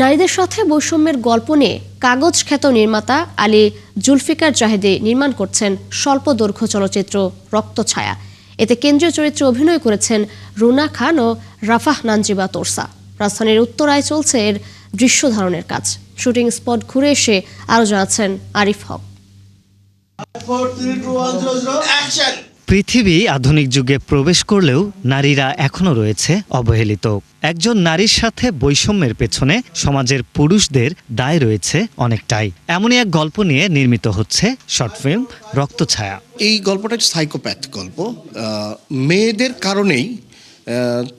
নারীদের সাথে বৈষম্যের গল্প নিয়ে কাগজ খ্যাত নির্মাতা আলী জুলফিকার জাহেদি নির্মাণ করছেন স্বল্প দৈর্ঘ্য চলচ্চিত্র রক্তছায়া। এতে কেন্দ্রীয় চরিত্রে অভিনয় করেছেন রুনা খান ও রাফাহ নানজিবা তোরসা। রাজধানীর উত্তরায় চলছে এর দৃশ্য ধারণের কাজ। শুটিং স্পট ঘুরে এসে আরও জানাচ্ছেন আরিফ হক। পৃথিবী আধুনিক যুগে প্রবেশ করলেও নারীরা এখনো রয়েছে অবহেলিত। একজন নারীর সাথে বৈষম্যের পেছনে সমাজের পুরুষদের দায় রয়েছে অনেকটাই। এমনই এক গল্প নিয়ে নির্মিত হচ্ছে শর্ট ফিল্ম রক্তছায়া। এই গল্পটা সাইকোপ্যাথ গল্প। মেয়েদের কারণেই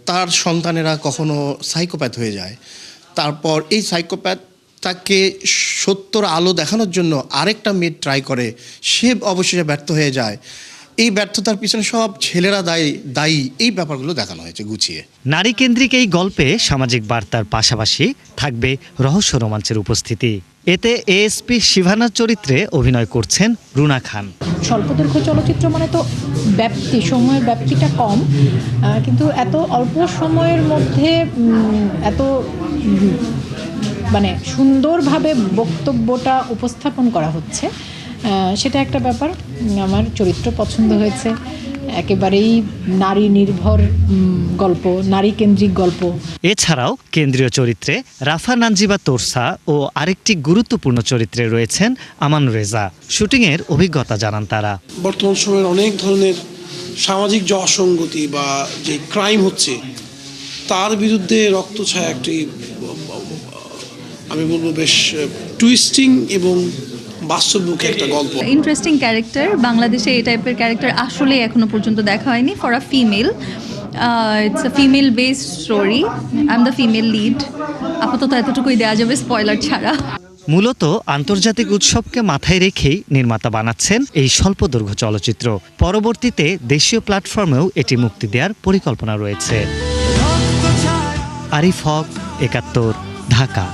তার সন্তানেরা কখনো সাইকোপ্যাথ হয়ে যায়। তারপর এই সাইকোপ্যাথটাকে সত্যর আলো দেখানোর জন্য আরেকটা মেয়ে ট্রাই করে, সে অবশেষে ব্যর্থ হয়ে যায়। এই ব্যর্থতার পিছনে সব ছেলেরা দায়ী। এই ব্যাপারগুলো দেখানো হয়েছে গুছিয়ে। নারী কেন্দ্রিক এই গল্পে সামাজিক বার্তার পাশাপাশি থাকবে রহস্য রোমাঞ্চের উপস্থিতি। এতে এএসপি শিভানার চরিত্রে অভিনয় করছেন রুনা খান। স্বল্পদৈর্ঘ্য চলচ্চিত্র মানে তো সময়ের ব্যাপ্তিটা কম, কিন্তু এত অল্প সময়ের মধ্যে এত সুন্দরভাবে বক্তব্যটা উপস্থাপন করা হচ্ছে, সেটা একটা ব্যাপার। আমার চরিত্র পছন্দ হয়েছে, একেবারেই নারী নির্ভর গল্প, নারী কেন্দ্রিক গল্প। এছাড়াও কেন্দ্রীয় চরিত্রে রাফা নানজিবা তোরসা ও আরেকটি গুরুত্বপূর্ণ চরিত্রে রয়েছেন আমান রেজা। শুটিংয়ের অভিজ্ঞতা জানান তারা। বর্তমান সময়ের অনেক ধরনের সামাজিক যে অসঙ্গতি বা যে ক্রাইম হচ্ছে, তার বিরুদ্ধে রক্তছায়া একটি, আমি বলবো, বেশ টুইস্টিং এবং বাস্তবমুখী একটা গল্প। Interesting character. বাংলাদেশে এই টাইপের ক্যারেক্টার আসলে এখনো পর্যন্ত দেখা হয়নি for a female. It's a female based story. I am the female lead. আপাতত এতটুকুই দেওয়া যাবে, স্পয়লার ছাড়া। মূলত আন্তর্জাতিক উৎসবকে মাথায় রেখেই নির্মাতা বানাচ্ছেন এই স্বল্প দৈর্ঘ্য চলচ্চিত্র। পরবর্তীতে দেশীয় প্ল্যাটফর্মেও এটি মুক্তি দেওয়ার পরিকল্পনা রয়েছে। আরিফ হক, ৭১, ঢাকা।